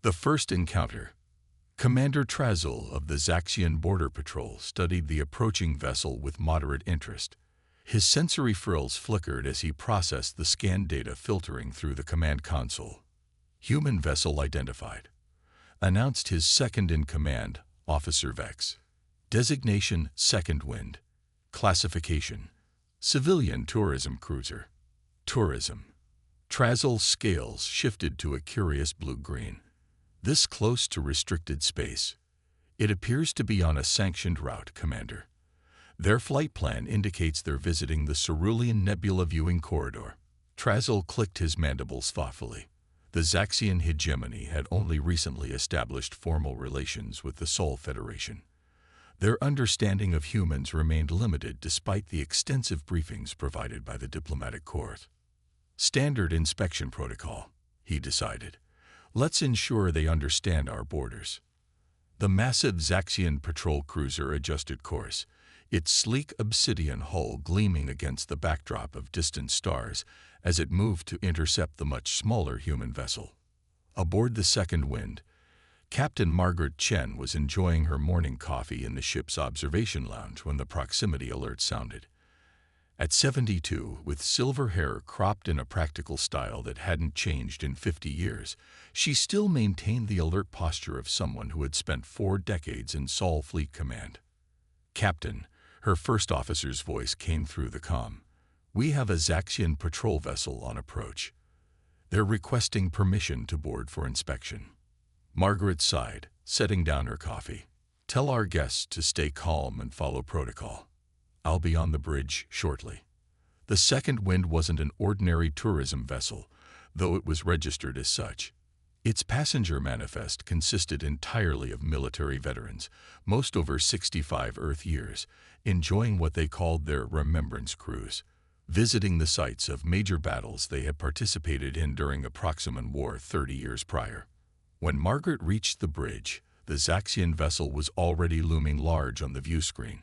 The first encounter. Commander Trazul of the Zaxian Border Patrol studied the approaching vessel with moderate interest. His sensory frills flickered as he processed the scanned data filtering through the command console. Human vessel identified. Announced his second-in-command, Officer Vex. Designation: Second Wind. Classification: Civilian Tourism Cruiser. Tourism. Trazul's scales shifted to a curious blue-green. This close to restricted space. It appears to be on a sanctioned route, Commander. Their flight plan indicates they're visiting the Cerulean Nebula viewing corridor. Trazul clicked his mandibles thoughtfully. The Zaxian hegemony had only recently established formal relations with the Sol Federation. Their understanding of humans remained limited despite the extensive briefings provided by the diplomatic corps. Standard inspection protocol, he decided. Let's ensure they understand our borders. The massive Zaxian patrol cruiser adjusted course, its sleek obsidian hull gleaming against the backdrop of distant stars as it moved to intercept the much smaller human vessel. Aboard the Second Wind, Captain Margaret Chen was enjoying her morning coffee in the ship's observation lounge when the proximity alert sounded. At 72, with silver hair cropped in a practical style that hadn't changed in 50 years, she still maintained the alert posture of someone who had spent 4 decades in Sol Fleet Command. "Captain," her first officer's voice came through the comm. "We have a Zaxian patrol vessel on approach. They're requesting permission to board for inspection." Margaret sighed, setting down her coffee. "Tell our guests to stay calm and follow protocol. I'll be on the bridge shortly." The Second Wind wasn't an ordinary tourism vessel, though it was registered as such. Its passenger manifest consisted entirely of military veterans, most over 65 Earth years, enjoying what they called their remembrance cruise, visiting the sites of major battles they had participated in during a Proximan War 30 years prior. When Margaret reached the bridge, the Zaxian vessel was already looming large on the view screen,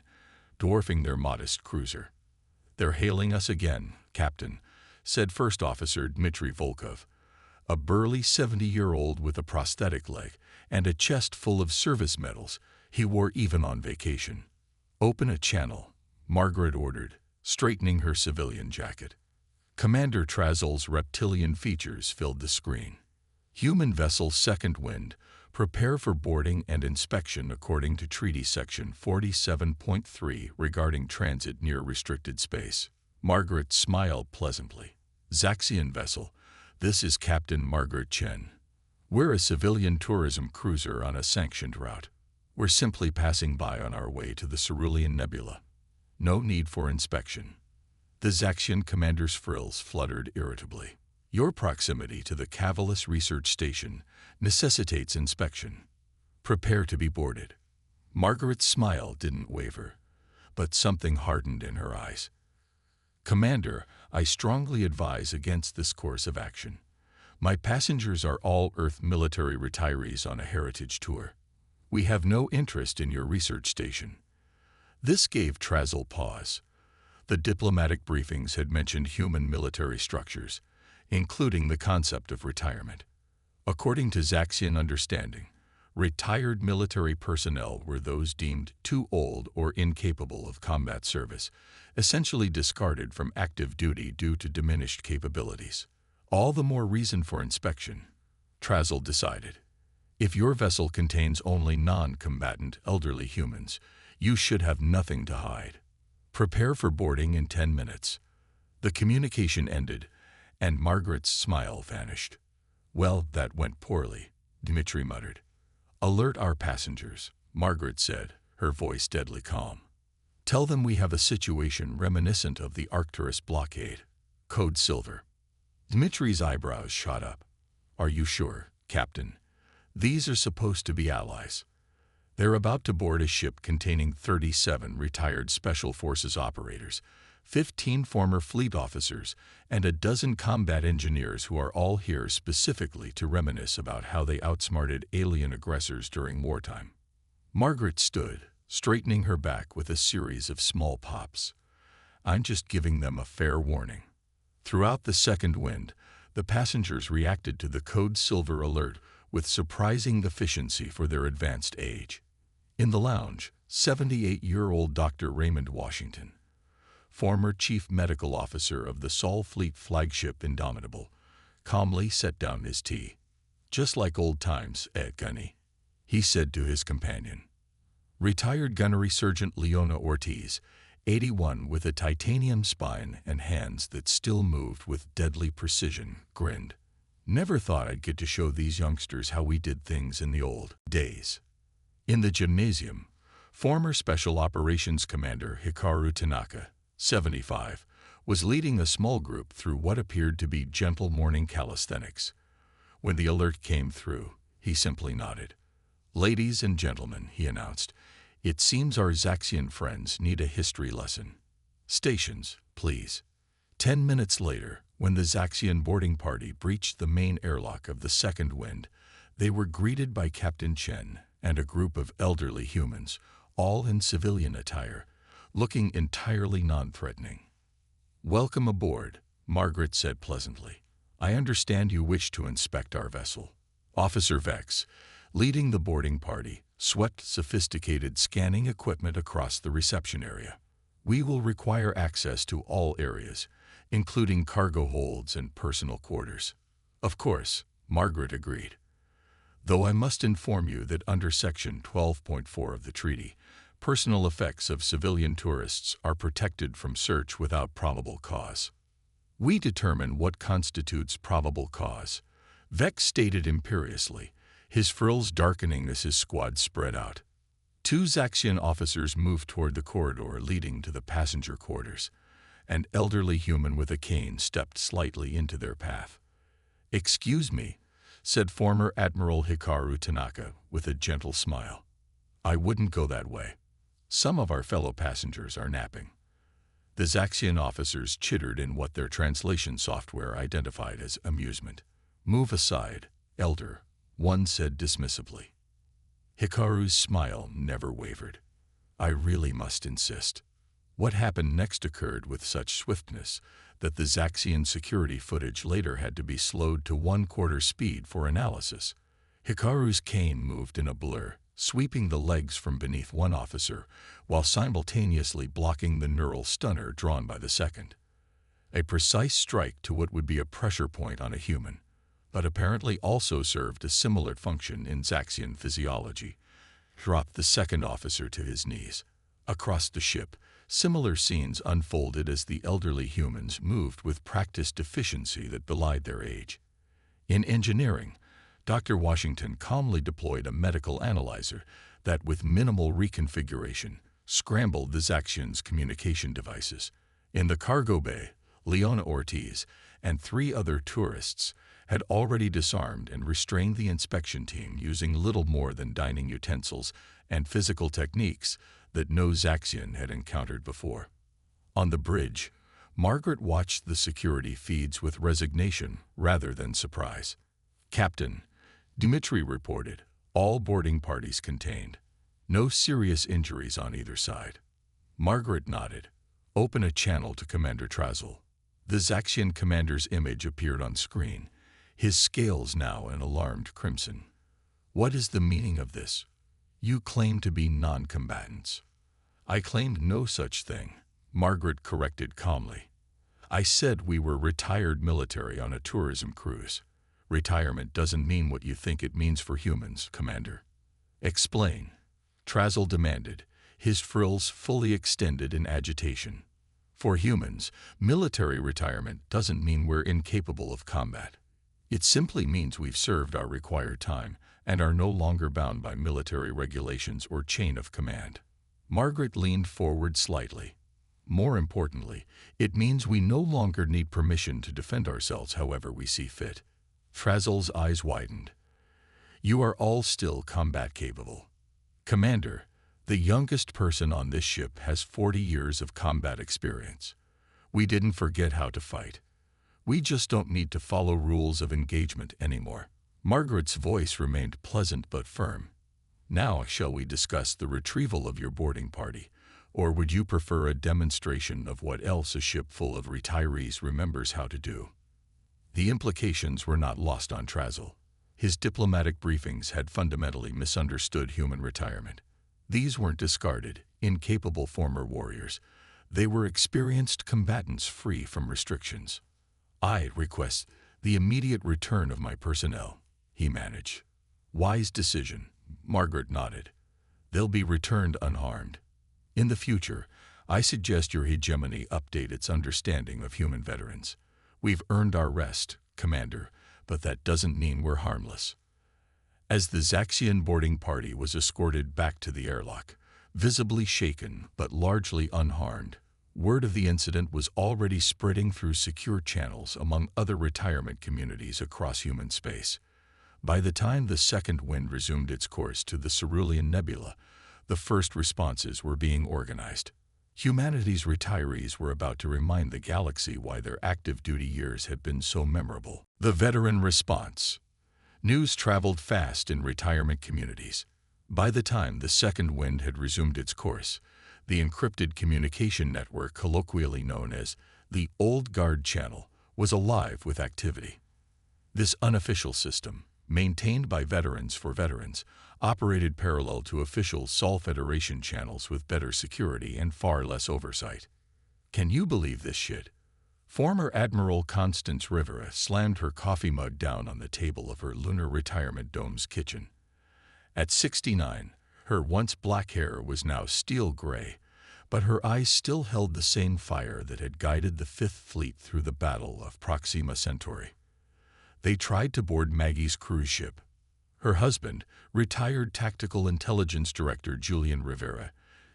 dwarfing their modest cruiser. "They're hailing us again, Captain," said First Officer Dmitry Volkov, a burly 70-year-old with a prosthetic leg and a chest full of service medals he wore even on vacation. "Open a channel," Margaret ordered, straightening her civilian jacket. Commander Trazul's reptilian features filled the screen. "Human vessel Second Wind, prepare for boarding and inspection according to Treaty Section 47.3 regarding transit near restricted space." Margaret smiled pleasantly. "Zaxian vessel, this is Captain Margaret Chen. We're a civilian tourism cruiser on a sanctioned route. We're simply passing by on our way to the Cerulean Nebula. No need for inspection." The Zaxian commander's frills fluttered irritably. "Your proximity to the Cavalis Research Station necessitates inspection. Prepare to be boarded." Margaret's smile didn't waver, but something hardened in her eyes. "Commander, I strongly advise against this course of action. My passengers are all Earth military retirees on a heritage tour. We have no interest in your research station." This gave Trazul pause. The diplomatic briefings had mentioned human military structures, including the concept of retirement. According to Zaxian understanding, retired military personnel were those deemed too old or incapable of combat service, essentially discarded from active duty due to diminished capabilities. All the more reason for inspection, Trazul decided. If your vessel contains only non-combatant elderly humans, you should have nothing to hide. Prepare for boarding in 10 minutes. The communication ended, and Margaret's smile vanished. "Well, that went poorly," Dmitry muttered. "Alert our passengers," Margaret said, her voice deadly calm. "Tell them we have a situation reminiscent of the Arcturus blockade. Code Silver." Dmitry's eyebrows shot up. "Are you sure, Captain? These are supposed to be allies. They're about to board a ship containing 37 retired Special Forces operators, 15 former fleet officers, and a dozen combat engineers who are all here specifically to reminisce about how they outsmarted alien aggressors during wartime." Margaret stood, straightening her back with a series of small pops. "I'm just giving them a fair warning." Throughout the Second Wind, the passengers reacted to the Code Silver alert with surprising efficiency for their advanced age. In the lounge, 78-year-old Dr. Raymond Washington, former Chief Medical Officer of the Sol Fleet flagship Indomitable, calmly set down his tea. "Just like old times, Gunny," he said to his companion. Retired gunnery sergeant Leona Ortiz, 81, with a titanium spine and hands that still moved with deadly precision, grinned. "Never thought I'd get to show these youngsters how we did things in the old days." In the gymnasium, former Special Operations Commander Hikaru Tanaka, 75, was leading a small group through what appeared to be gentle morning calisthenics. When the alert came through, he simply nodded. "Ladies and gentlemen," he announced, "it seems our Zaxian friends need a history lesson. Stations, please." 10 minutes later, when the Zaxian boarding party breached the main airlock of the second wind, they were greeted by Captain Chen and a group of elderly humans, all in civilian attire, looking entirely non-threatening. "Welcome aboard," Margaret said pleasantly. "I understand you wish to inspect our vessel." Officer Vex, leading the boarding party, swept sophisticated scanning equipment across the reception area. "We will require access to all areas, including cargo holds and personal quarters." "Of course," Margaret agreed. "Though I must inform you that under Section 12.4 of the treaty, personal effects of civilian tourists are protected from search without probable cause." "We determine what constitutes probable cause," Vex stated imperiously, his frills darkening as his squad spread out. Two Zaxian officers moved toward the corridor leading to the passenger quarters. An elderly human with a cane stepped slightly into their path. "Excuse me," said former Admiral Hikaru Tanaka with a gentle smile. "I wouldn't go that way. Some of our fellow passengers are napping." The Zaxian officers chittered in what their translation software identified as amusement. "Move aside, elder," one said dismissively. Hikaru's smile never wavered. "I really must insist." What happened next occurred with such swiftness that the Zaxian security footage later had to be slowed to 1/4 speed for analysis. Hikaru's cane moved in a blur, sweeping the legs from beneath one officer while simultaneously blocking the neural stunner drawn by the second. A precise strike to what would be a pressure point on a human, but apparently also served a similar function in Zaxian physiology, dropped the second officer to his knees. Across the ship, similar scenes unfolded as the elderly humans moved with practiced efficiency that belied their age. In engineering, Dr. Washington calmly deployed a medical analyzer that, with minimal reconfiguration, scrambled the Zaxians' communication devices. In the cargo bay, Leona Ortiz and 3 other tourists had already disarmed and restrained the inspection team using little more than dining utensils and physical techniques that no Zaxian had encountered before. On the bridge, Margaret watched the security feeds with resignation rather than surprise. "Captain," Dmitri reported, "all boarding parties contained. No serious injuries on either side." Margaret nodded. "Open a channel to Commander Trazel." The Zaxian commander's image appeared on screen, his scales now an alarmed crimson. "What is the meaning of this? You claim to be non-combatants." "I claimed no such thing," Margaret corrected calmly. "I said we were retired military on a tourism cruise. Retirement doesn't mean what you think it means for humans, Commander." "Explain," Trazel demanded, his frills fully extended in agitation. "For humans, military retirement doesn't mean we're incapable of combat. It simply means we've served our required time and are no longer bound by military regulations or chain of command." Margaret leaned forward slightly. "More importantly, it means we no longer need permission to defend ourselves however we see fit." Trazel's eyes widened. "You are all still combat capable. Commander, the youngest person on this ship has 40 years of combat experience. We didn't forget how to fight. We just don't need to follow rules of engagement anymore." Margaret's voice remained pleasant but firm. "Now shall we discuss the retrieval of your boarding party, or would you prefer a demonstration of what else a ship full of retirees remembers how to do?" The implications were not lost on Trazel. His diplomatic briefings had fundamentally misunderstood human retirement. These weren't discarded, incapable former warriors. They were experienced combatants free from restrictions. "I request the immediate return of my personnel," he managed. "Wise decision," Margaret nodded. "They'll be returned unharmed. In the future, I suggest your hegemony update its understanding of human veterans. We've earned our rest, Commander, but that doesn't mean we're harmless." As the Zaxian boarding party was escorted back to the airlock, visibly shaken but largely unharmed, word of the incident was already spreading through secure channels among other retirement communities across human space. By the time the second wind resumed its course to the Cerulean Nebula, the first responses were being organized. Humanity's retirees were about to remind the galaxy why their active duty years had been so memorable. The veteran response. News traveled fast in retirement communities. By the time the second wind had resumed its course, the encrypted communication network, colloquially known as the Old Guard Channel, was alive with activity. This unofficial system, maintained by veterans for veterans, operated parallel to official Sol Federation channels with better security and far less oversight. "Can you believe this shit?" Former Admiral Constance Rivera slammed her coffee mug down on the table of her lunar retirement dome's kitchen. At 69, her once black hair was now steel gray, but her eyes still held the same fire that had guided the Fifth Fleet through the Battle of Proxima Centauri. They tried to board Maggie's cruise ship. Her husband, retired Tactical Intelligence Director Julian Rivera,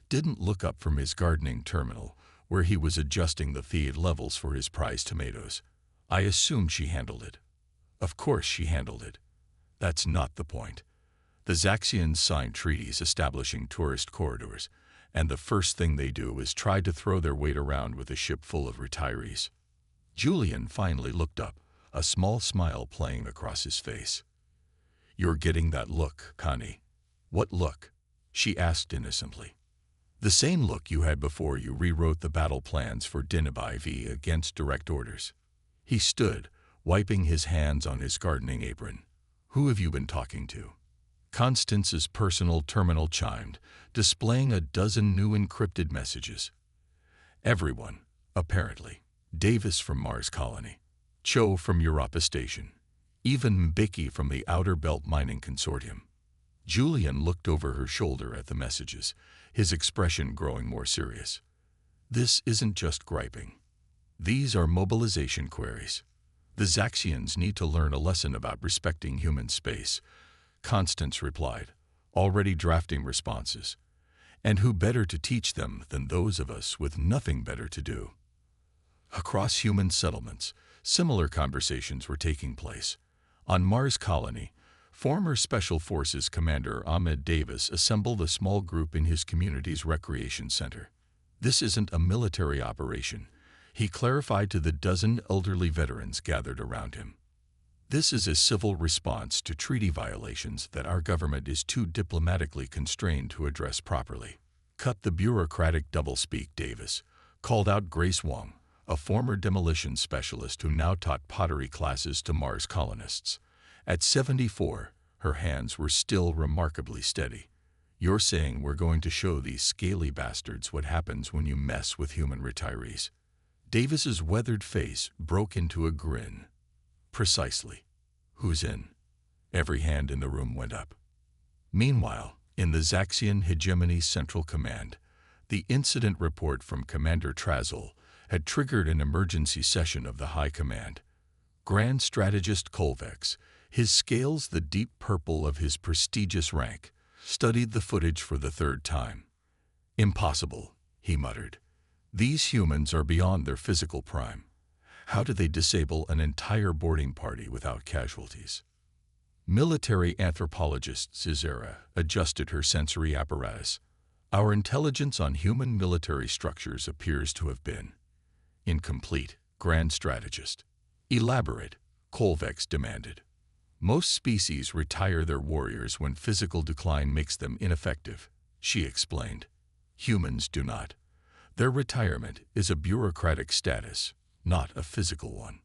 didn't look up from his gardening terminal, where he was adjusting the feed levels for his prized tomatoes. "I assumed she handled it." Of course she handled it. That's not the point. The Zaxians signed treaties establishing tourist corridors, and the first thing they do is try to throw their weight around with a ship full of retirees. Julian finally looked up, a small smile playing across his face. "You're getting that look, Connie." "What look?" she asked innocently. "The same look you had before you rewrote the battle plans for Dinabai V against direct orders." He stood, wiping his hands on his gardening apron. "Who have you been talking to?" Constance's personal terminal chimed, displaying a dozen new encrypted messages. "Everyone, apparently. Davis from Mars Colony, Cho from Europa Station, even Mbeki from the Outer Belt Mining Consortium." Julian looked over her shoulder at the messages, his expression growing more serious. "This isn't just griping. These are mobilization queries. The Zaxians need to learn a lesson about respecting human space," Constance replied, already drafting responses. "And who better to teach them than those of us with nothing better to do?" Across human settlements, similar conversations were taking place. On Mars Colony, former Special Forces Commander Ahmed Davis assembled a small group in his community's recreation center. "This isn't a military operation," he clarified to the dozen elderly veterans gathered around him. "This is a civil response to treaty violations that our government is too diplomatically constrained to address properly." "Cut the bureaucratic doublespeak, Davis," called out Grace Wong, a former demolition specialist who now taught pottery classes to Mars colonists. At 74, her hands were still remarkably steady. "You're saying we're going to show these scaly bastards what happens when you mess with human retirees?" Davis's weathered face broke into a grin. "Precisely. Who's in?" Every hand in the room went up. Meanwhile, in the Zaxian Hegemony Central Command, the incident report from Commander Trazul had triggered an emergency session of the High Command. Grand Strategist Kolvex, his scales the deep purple of his prestigious rank, studied the footage for the third time. "Impossible," he muttered. "These humans are beyond their physical prime. How do they disable an entire boarding party without casualties?" Military anthropologist Cesara adjusted her sensory apparatus. "Our intelligence on human military structures appears to have been incomplete, Grand Strategist." "Elaborate," Kolvex demanded. "Most species retire their warriors when physical decline makes them ineffective," she explained. "Humans do not. Their retirement is a bureaucratic status, not a physical one.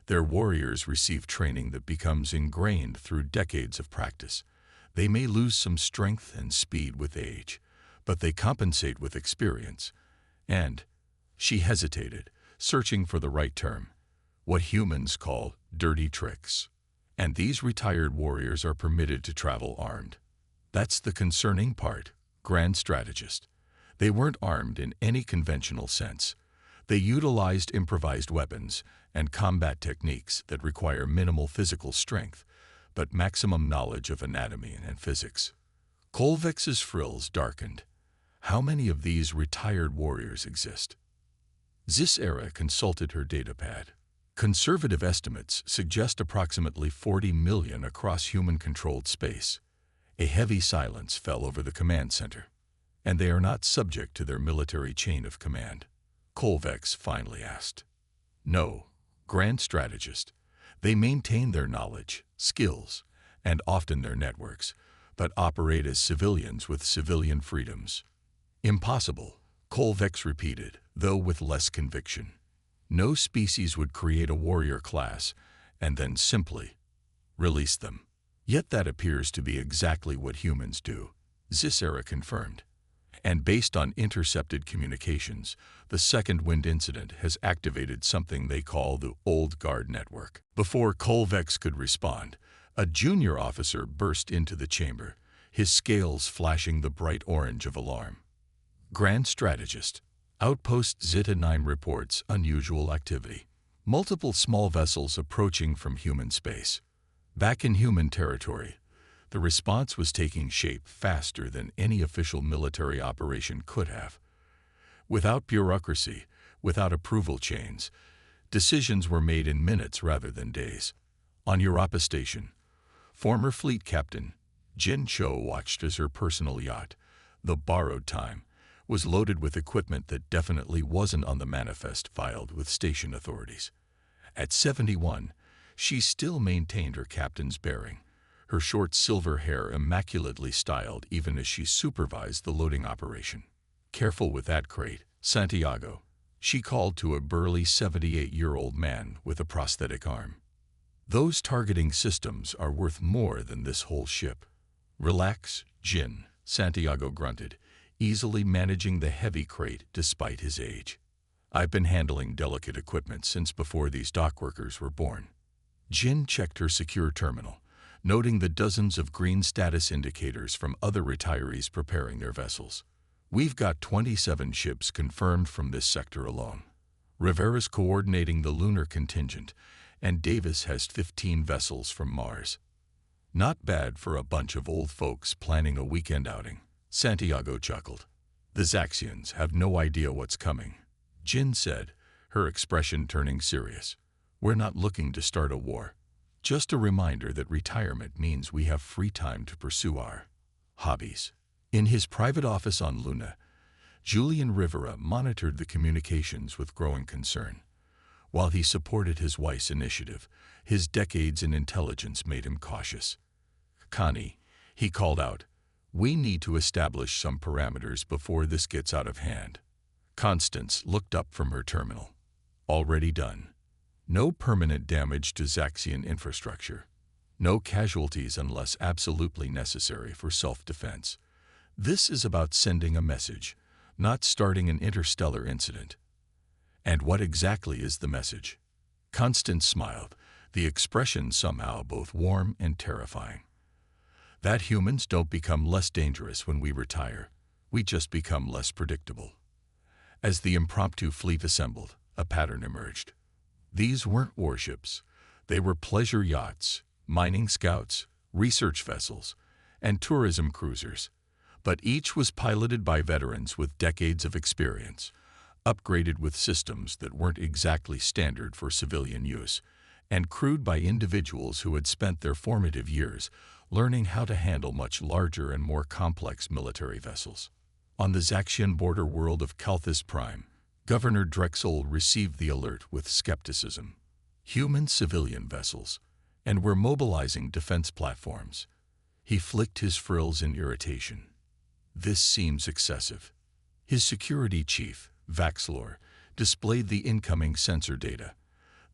Their warriors receive training that becomes ingrained through decades of practice. They may lose some strength and speed with age, but they compensate with experience. And she hesitated, searching for the right term, what humans call dirty tricks. And these retired warriors are permitted to travel armed. That's the concerning part, Grand Strategist. They weren't armed in any conventional sense. They utilized improvised weapons and combat techniques that require minimal physical strength, but maximum knowledge of anatomy and physics. Kolvex's frills darkened. How many of these retired warriors exist? Zis-Era consulted her datapad. Conservative estimates suggest approximately 40 million across human-controlled space. A heavy silence fell over the command center. And they are not subject to their military chain of command? Kolvex finally asked. No, Grand Strategist. They maintain their knowledge, skills, and often their networks, but operate as civilians with civilian freedoms. Impossible, Kolvex repeated, though with less conviction. No species would create a warrior class and then simply release them. Yet that appears to be exactly what humans do, Zis-Era confirmed. And based on intercepted communications, the Second Wind incident has activated something they call the Old Guard Network. Before Kolvex could respond, a junior officer burst into the chamber, his scales flashing the bright orange of alarm. Grand Strategist. Outpost Zeta-9 reports unusual activity. Multiple small vessels approaching from human space. Back in human territory, the response was taking shape faster than any official military operation could have. Without bureaucracy, without approval chains, decisions were made in minutes rather than days. On Europa Station, former fleet captain Jin Cho watched as her personal yacht, the Borrowed Time, was loaded with equipment that definitely wasn't on the manifest filed with station authorities. At 71, she still maintained her captain's bearing, her short silver hair immaculately styled even as she supervised the loading operation. Careful with that crate, Santiago, she called to a burly 78-year-old man with a prosthetic arm. Those targeting systems are worth more than this whole ship. Relax, Jin, Santiago grunted, easily managing the heavy crate despite his age. I've been handling delicate equipment since before these dock workers were born. Jin checked her secure terminal, noting the dozens of green status indicators from other retirees preparing their vessels. We've got 27 ships confirmed from this sector alone. Rivera's coordinating the lunar contingent, and Davis has 15 vessels from Mars. Not bad for a bunch of old folks planning a weekend outing, Santiago chuckled. The Zaxians have no idea what's coming, Jin said, her expression turning serious. We're not looking to start a war. Just a reminder that retirement means we have free time to pursue our hobbies. In his private office on Luna, Julian Rivera monitored the communications with growing concern. While he supported his wife's initiative, his decades in intelligence made him cautious. Connie, he called out, we need to establish some parameters before this gets out of hand. Constance looked up from her terminal. Already done. No permanent damage to Zaxian infrastructure. No casualties unless absolutely necessary for self-defense. This is about sending a message, not starting an interstellar incident. And what exactly is the message? Constance smiled, the expression somehow both warm and terrifying. That humans don't become less dangerous when we retire. We just become less predictable. As the impromptu fleet assembled, a pattern emerged. These weren't warships. They were pleasure yachts, mining scouts, research vessels, and tourism cruisers. But each was piloted by veterans with decades of experience, upgraded with systems that weren't exactly standard for civilian use, and crewed by individuals who had spent their formative years learning how to handle much larger and more complex military vessels. On the Zaxian border world of Calthus Prime, Governor Drexel received the alert with skepticism. Human civilian vessels, and we're mobilizing defense platforms. He flicked his frills in irritation. This seems excessive. His security chief, Vaxlor, displayed the incoming sensor data.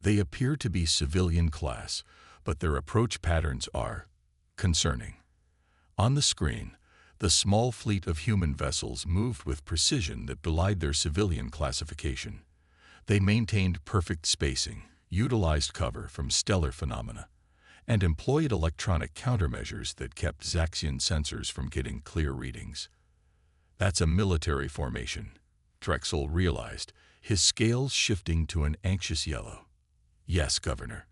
They appear to be civilian class, but their approach patterns are concerning. On the screen, the small fleet of human vessels moved with precision that belied their civilian classification. They maintained perfect spacing, utilized cover from stellar phenomena, and employed electronic countermeasures that kept Zaxian sensors from getting clear readings. That's a military formation, Drexel realized, his scales shifting to an anxious yellow. Yes, Governor,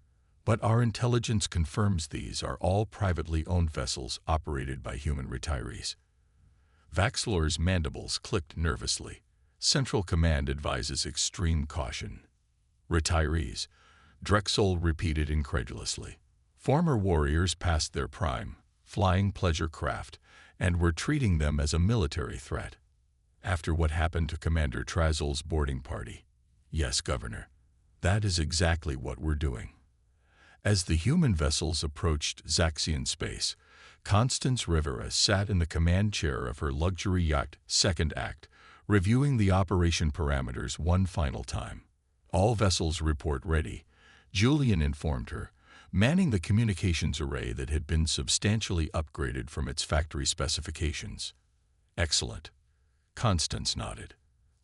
but our intelligence confirms these are all privately owned vessels operated by human retirees. Vaxlor's mandibles clicked nervously. Central Command advises extreme caution. Retirees, Drexel repeated incredulously. Former warriors past their prime, flying pleasure craft, and were treating them as a military threat. After what happened to Commander Trazel's boarding party. Yes, Governor, that is exactly what we're doing. As the human vessels approached Zaxian space, Constance Rivera sat in the command chair of her luxury yacht, Second Act, reviewing the operation parameters one final time. All vessels report ready, Julian informed her, manning the communications array that had been substantially upgraded from its factory specifications. Excellent. Constance nodded.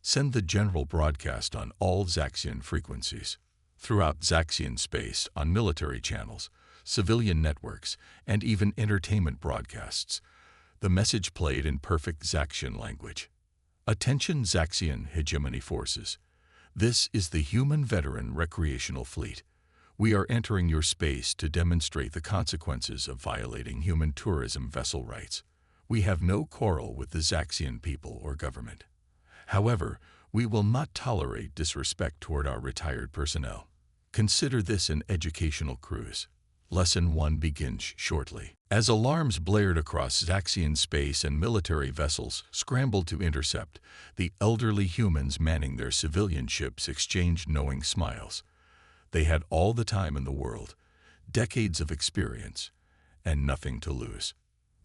Send the general broadcast on all Zaxian frequencies. Throughout Zaxian space, on military channels, civilian networks, and even entertainment broadcasts, the message played in perfect Zaxian language. Attention Zaxian hegemony forces. This is the human veteran recreational fleet. We are entering your space to demonstrate the consequences of violating human tourism vessel rights. We have no quarrel with the Zaxian people or government. However, we will not tolerate disrespect toward our retired personnel. Consider this an educational cruise. Lesson 1 begins shortly. As alarms blared across Zaxian space and military vessels scrambled to intercept, the elderly humans manning their civilian ships exchanged knowing smiles. They had all the time in the world, decades of experience, and nothing to lose.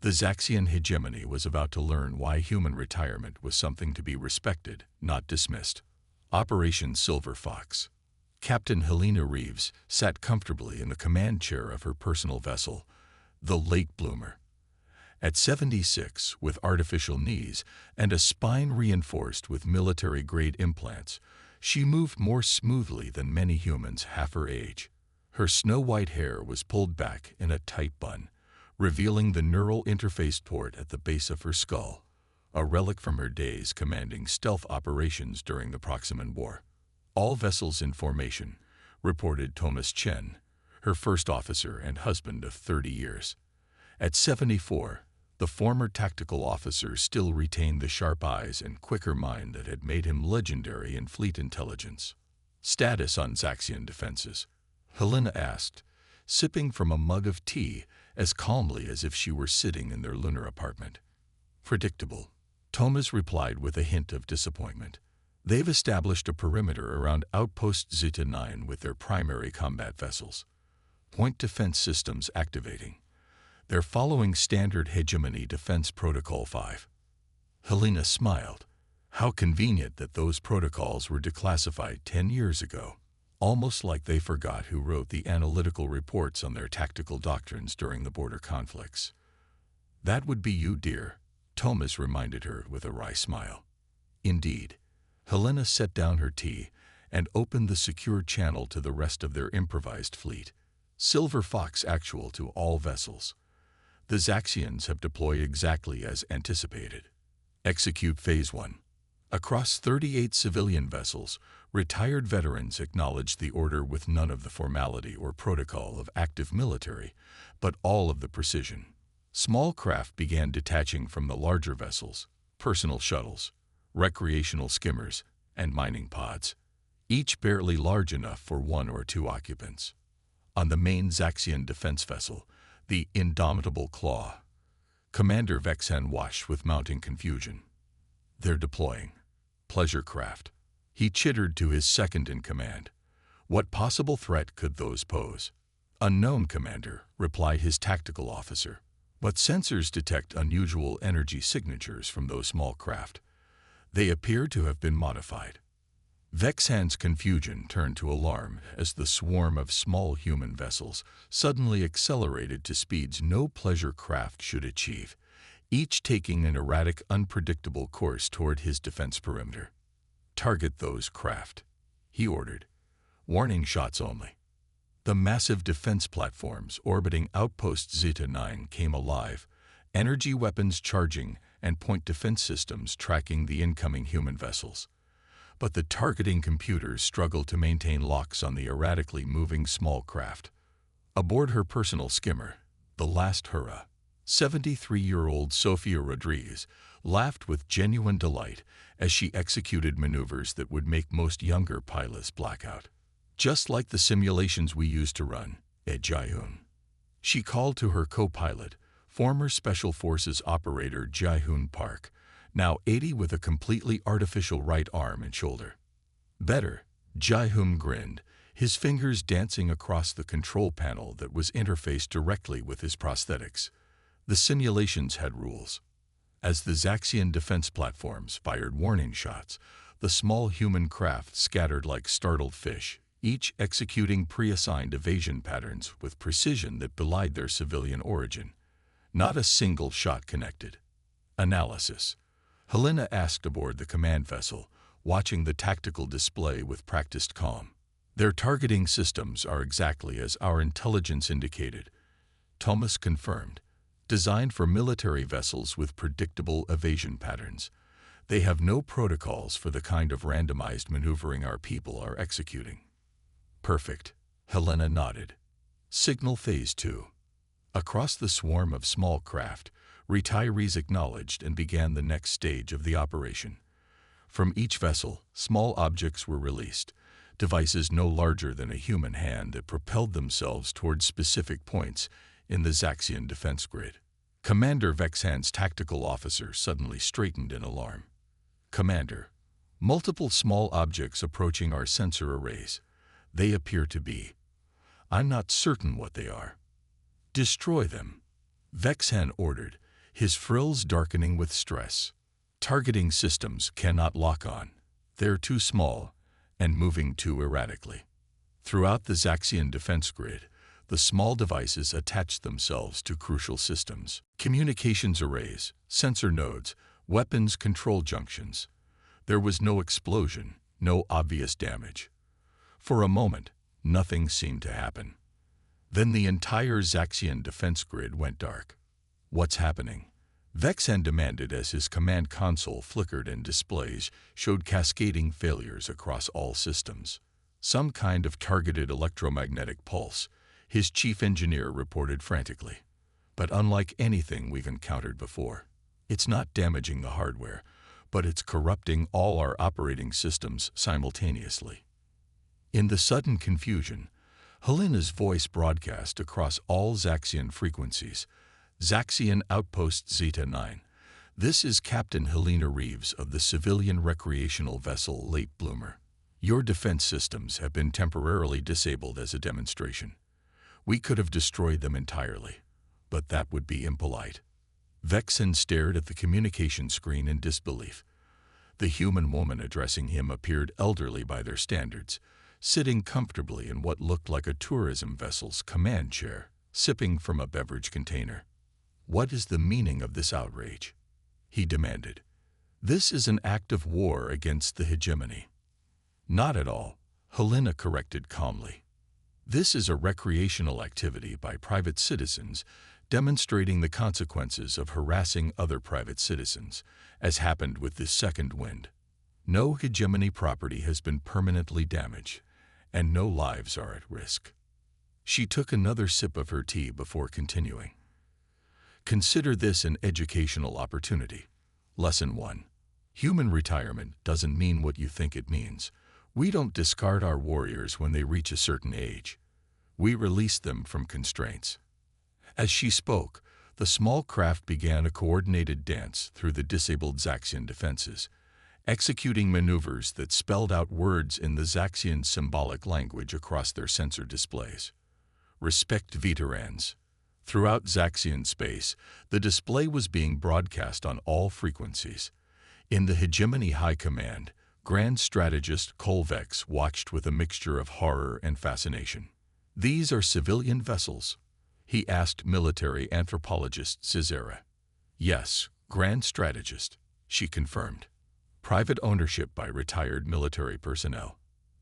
The Zaxian hegemony was about to learn why human retirement was something to be respected, not dismissed. Operation Silver Fox. Captain Helena Reeves sat comfortably in the command chair of her personal vessel, the Lake Bloomer. At 76, with artificial knees and a spine reinforced with military-grade implants, she moved more smoothly than many humans half her age. Her snow-white hair was pulled back in a tight bun, revealing the neural interface port at the base of her skull, a relic from her days commanding stealth operations during the Proximan War. All vessels in formation, reported Thomas Chen, her first officer and husband of 30 years. At 74, the former tactical officer still retained the sharp eyes and quicker mind that had made him legendary in fleet intelligence. Status on Zaxian defenses, Helena asked, sipping from a mug of tea as calmly as if she were sitting in their lunar apartment. Predictable, Thomas replied with a hint of disappointment. They've established a perimeter around Outpost Zeta 9 with their primary combat vessels. Point defense systems activating. They're following Standard Hegemony Defense Protocol 5. Helena smiled. How convenient that those protocols were declassified 10 years ago. Almost like they forgot who wrote the analytical reports on their tactical doctrines during the border conflicts. That would be you, dear, Thomas reminded her with a wry smile. Indeed. Helena set down her tea and opened the secure channel to the rest of their improvised fleet. Silver Fox actual to all vessels. The Zaxians have deployed exactly as anticipated. Execute Phase 1. Across 38 civilian vessels, retired veterans acknowledged the order with none of the formality or protocol of active military, but all of the precision. Small craft began detaching from the larger vessels, personal shuttles, recreational skimmers, and mining pods, each barely large enough for 1 or 2 occupants. On the main Zaxian defense vessel, the Indomitable Claw, Commander Vexen watched with mounting confusion. They're deploying. Pleasure craft. He chittered to his second-in-command. What possible threat could those pose? Unknown, Commander, replied his tactical officer. But sensors detect unusual energy signatures from those small craft. They appear to have been modified. Vexhan's confusion turned to alarm as the swarm of small human vessels suddenly accelerated to speeds no pleasure craft should achieve, each taking an erratic, unpredictable course toward his defense perimeter. "Target those craft," he ordered. "Warning shots only." The massive defense platforms orbiting Outpost Zeta 9 came alive, energy weapons charging and point defense systems tracking the incoming human vessels. But the targeting computers struggled to maintain locks on the erratically moving small craft. Aboard her personal skimmer, the last hurrah, 73-year-old Sofia Rodriguez laughed with genuine delight as she executed maneuvers that would make most younger pilots black out. "Just like the simulations we used to run, Jae-hoon," she called to her co-pilot, former Special Forces operator Jae-hoon Park, now 80 with a completely artificial right arm and shoulder. "Better," Jae-hoon grinned, his fingers dancing across the control panel that was interfaced directly with his prosthetics. The simulations had rules. As the Zaxian defense platforms fired warning shots, the small human craft scattered like startled fish, each executing pre-assigned evasion patterns with precision that belied their civilian origin. Not a single shot connected. "Analysis?" Helena asked aboard the command vessel, watching the tactical display with practiced calm. "Their targeting systems are exactly as our intelligence indicated," Thomas confirmed. "Designed for military vessels with predictable evasion patterns. They have no protocols for the kind of randomized maneuvering our people are executing." "Perfect," Helena nodded. "Signal Phase 2. Across the swarm of small craft, retirees acknowledged and began the next stage of the operation. From each vessel, small objects were released, devices no larger than a human hand that propelled themselves towards specific points in the Zaxian defense grid. Commander Vexhan's tactical officer suddenly straightened in alarm. "Commander, multiple small objects approaching our sensor arrays. They appear to be. I'm not certain what they are." "Destroy them," Vexhan ordered, his frills darkening with stress. "Targeting systems cannot lock on. They're too small and moving too erratically." Throughout the Zaxian defense grid, the small devices attached themselves to crucial systems: communications arrays, sensor nodes, weapons control junctions. There was no explosion, no obvious damage. For a moment, nothing seemed to happen. Then the entire Zaxian defense grid went dark. "What's happening?" Vexhan demanded as his command console flickered and displays showed cascading failures across all systems. "Some kind of targeted electromagnetic pulse," his chief engineer reported frantically. "But unlike anything we've encountered before. It's not damaging the hardware, but it's corrupting all our operating systems simultaneously." In the sudden confusion, Helena's voice broadcast across all Zaxian frequencies. "Zaxian Outpost Zeta 9. This is Captain Helena Reeves of the civilian recreational vessel Late Bloomer. Your defense systems have been temporarily disabled as a demonstration. We could have destroyed them entirely, but that would be impolite." Vexhan stared at the communication screen in disbelief. The human woman addressing him appeared elderly by their standards, sitting comfortably in what looked like a tourism vessel's command chair, sipping from a beverage container. "What is the meaning of this outrage?" he demanded. "This is an act of war against the hegemony." "Not at all," Helena corrected calmly. "This is a recreational activity by private citizens demonstrating the consequences of harassing other private citizens, as happened with this second wind. No hegemony property has been permanently damaged, and no lives are at risk." She took another sip of her tea before continuing. "Consider this an educational opportunity. Lesson 1. Human retirement doesn't mean what you think it means. We don't discard our warriors when they reach a certain age. We release them from constraints." As she spoke, the small craft began a coordinated dance through the disabled Zaxian defenses, executing maneuvers that spelled out words in the Zaxian symbolic language across their sensor displays. "Respect veterans." Throughout Zaxian space, the display was being broadcast on all frequencies. In the Hegemony High Command, Grand Strategist Kolvex watched with a mixture of horror and fascination. "These are civilian vessels?" he asked military anthropologist Cesara. "Yes, Grand Strategist," she confirmed. "Private ownership by retired military personnel.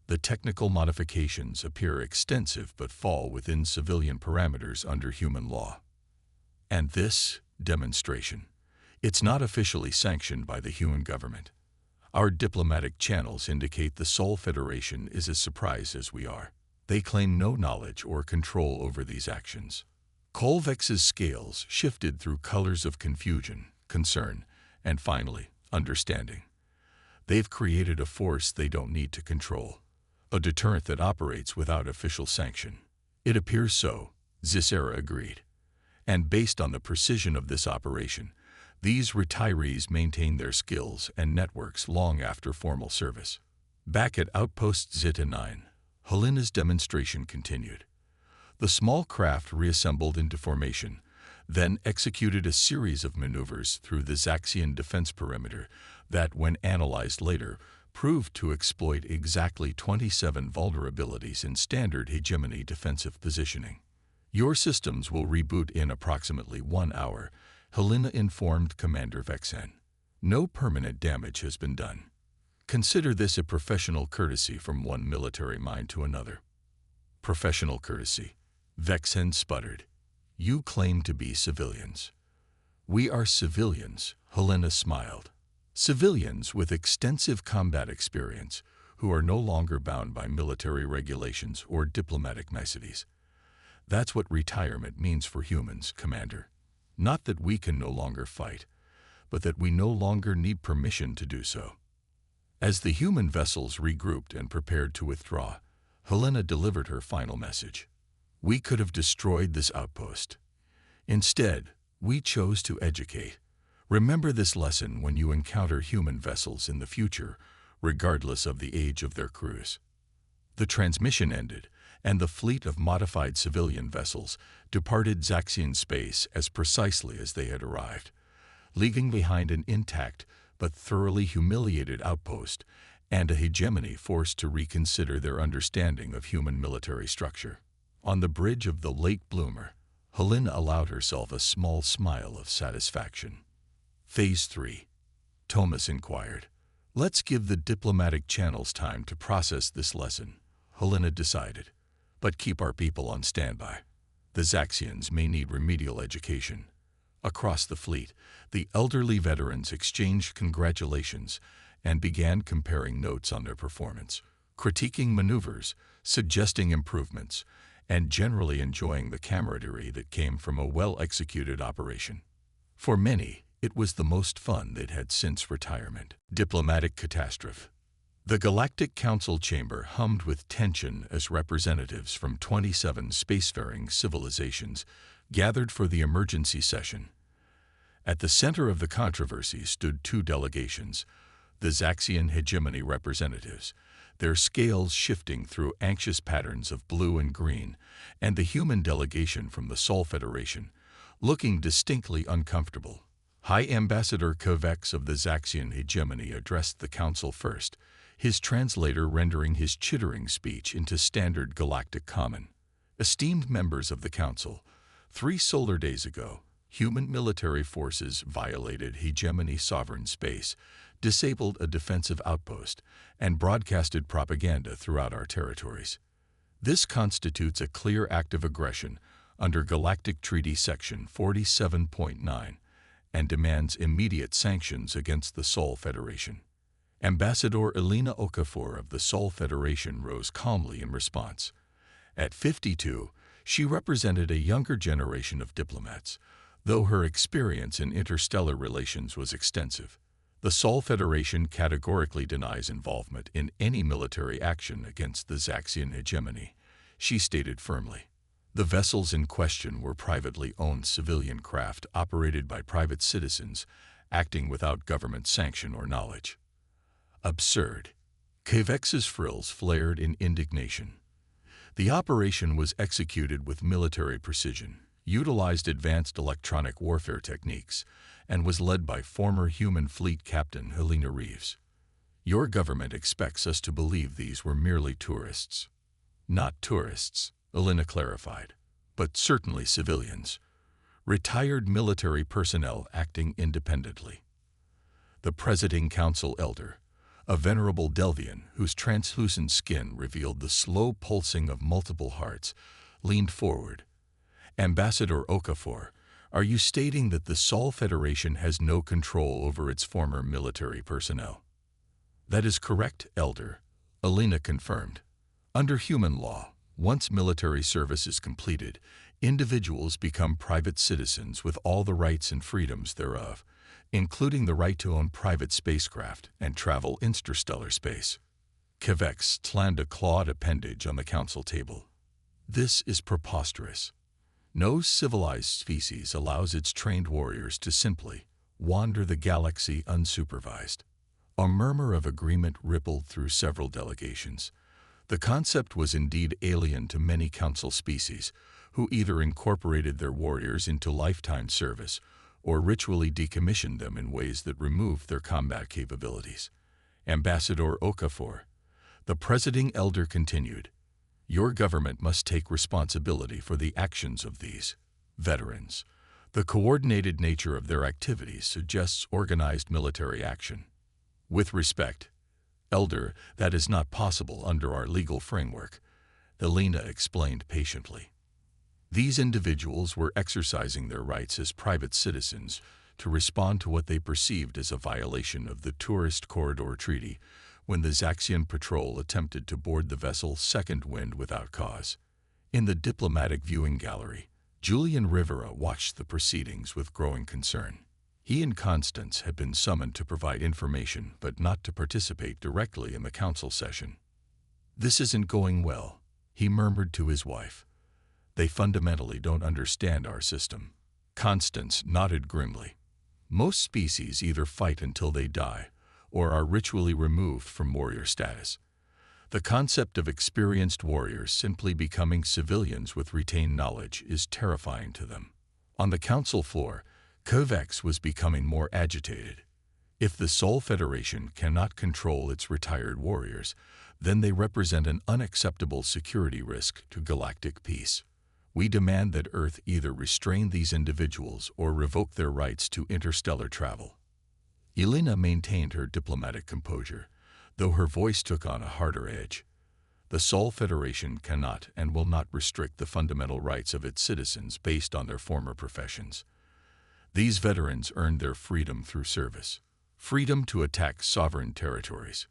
The technical modifications appear extensive but fall within civilian parameters under human law. And this demonstration, it's not officially sanctioned by the human government. Our diplomatic channels indicate the Sol Federation is as surprised as we are. They claim no knowledge or control over these actions." Kolvex's scales shifted through colors of confusion, concern, and finally, understanding. They've created a force they don't need to control, a deterrent that operates without official sanction. "It appears so," Cesara agreed. "And based on the precision of this operation, these retirees maintain their skills and networks long after formal service." Back at Outpost Zeta 9, Helena's demonstration continued. The small craft reassembled into formation, then executed a series of maneuvers through the Zaxian defense perimeter that, when analyzed later, proved to exploit exactly 27 vulnerabilities in standard hegemony defensive positioning. "Your systems will reboot in approximately 1 hour," Helena informed Commander Vexen. "No permanent damage has been done. Consider this a professional courtesy from one military mind to another." "Professional courtesy," Vexen sputtered. "You claim to be civilians." "We are civilians," Helena smiled. "Civilians with extensive combat experience who are no longer bound by military regulations or diplomatic niceties. That's what retirement means for humans, Commander. Not that we can no longer fight, but that we no longer need permission to do so." As the human vessels regrouped and prepared to withdraw, Helena delivered her final message. "We could have destroyed this outpost. Instead, we chose to educate. Remember this lesson when you encounter human vessels in the future, regardless of the age of their crews." The transmission ended, and the fleet of modified civilian vessels departed Zaxian space as precisely as they had arrived, leaving behind an intact but thoroughly humiliated outpost and a hegemony forced to reconsider their understanding of human military structure. On the bridge of the Lake Bloomer, Helena allowed herself a small smile of satisfaction. "Phase 3, Thomas inquired. "Let's give the diplomatic channels time to process this lesson," Helena decided. "But keep our people on standby. The Zaxians may need remedial education." Across the fleet, the elderly veterans exchanged congratulations and began comparing notes on their performance, critiquing maneuvers, suggesting improvements, and generally enjoying the camaraderie that came from a well-executed operation. For many, it was the most fun they'd had since retirement. Diplomatic catastrophe. The Galactic Council chamber hummed with tension as representatives from 27 spacefaring civilizations gathered for the emergency session. At the center of the controversy stood 2 delegations, the Zaxian hegemony representatives, their scales shifting through anxious patterns of blue and green, and the human delegation from the Sol Federation, looking distinctly uncomfortable. High Ambassador Kovacs of the Zaxian hegemony addressed the council first, his translator rendering his chittering speech into standard galactic common. "Esteemed members of the council, 3 solar days ago, human military forces violated hegemony sovereign space, disabled a defensive outpost, and broadcasted propaganda throughout our territories. This constitutes a clear act of aggression under Galactic Treaty Section 47.9 and demands immediate sanctions against the Sol Federation." Ambassador Elena Okafor of the Sol Federation rose calmly in response. At 52, she represented a younger generation of diplomats, though her experience in interstellar relations was extensive. The Sol Federation categorically denies involvement in any military action against the Zaxian hegemony, she stated firmly. The vessels in question were privately owned civilian craft operated by private citizens, acting without government sanction or knowledge. Absurd. Kvex's frills flared in indignation. The operation was executed with military precision, utilized advanced electronic warfare techniques, and was led by former human fleet captain Helena Reeves. Your government expects us to believe these were merely tourists. Not tourists, Elena clarified, but certainly civilians. Retired military personnel acting independently. The Presiding Council Elder, a venerable Delvian whose translucent skin revealed the slow pulsing of multiple hearts, leaned forward. Ambassador Okafor, are you stating that the Sol Federation has no control over its former military personnel? That is correct, Elder, Elena confirmed. Under human law, once military service is completed, individuals become private citizens with all the rights and freedoms thereof, including the right to own private spacecraft and travel interstellar space. Quevex slammed a clawed appendage on the council table. This is preposterous. No civilized species allows its trained warriors to simply wander the galaxy unsupervised. A murmur of agreement rippled through several delegations. The concept was indeed alien to many council species, who either incorporated their warriors into lifetime service or ritually decommissioned them in ways that removed their combat capabilities. Ambassador Okafor, the Presiding Elder continued, your government must take responsibility for the actions of these veterans. The coordinated nature of their activities suggests organized military action. With respect, Elder, that is not possible under our legal framework, Elena explained patiently. These individuals were exercising their rights as private citizens to respond to what they perceived as a violation of the Tourist Corridor Treaty when the Zaxian patrol attempted to board the vessel Second Wind without cause. In the diplomatic viewing gallery, Julian Rivera watched the proceedings with growing concern. He and Constance had been summoned to provide information but not to participate directly in the council session. This isn't going well, he murmured to his wife. They fundamentally don't understand our system. Constance nodded grimly. Most species either fight until they die or are ritually removed from warrior status. The concept of experienced warriors simply becoming civilians with retained knowledge is terrifying to them. On the council floor, Kovacs was becoming more agitated. If the Sol Federation cannot control its retired warriors, then they represent an unacceptable security risk to galactic peace. We demand that Earth either restrain these individuals or revoke their rights to interstellar travel. Elena maintained her diplomatic composure, though her voice took on a harder edge. The Sol Federation cannot and will not restrict the fundamental rights of its citizens based on their former professions. These veterans earned their freedom through service. Freedom to attack sovereign territories.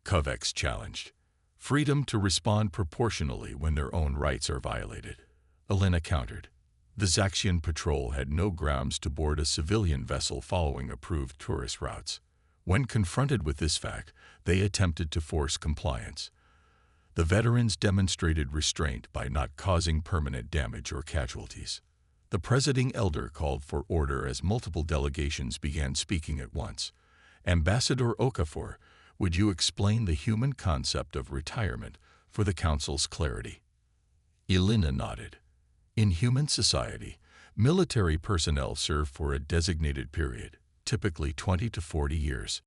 Kovacs challenged. Freedom to respond proportionally when their own rights are violated. Elena countered. The Zaxian patrol had no grounds to board a civilian vessel following approved tourist routes. When confronted with this fact, they attempted to force compliance. The veterans demonstrated restraint by not causing permanent damage or casualties. The Presiding Elder called for order as multiple delegations began speaking at once. Ambassador Okafor, would you explain the human concept of retirement for the Council's clarity? Elena nodded. In human society, military personnel serve for a designated period, typically 20 to 40 years.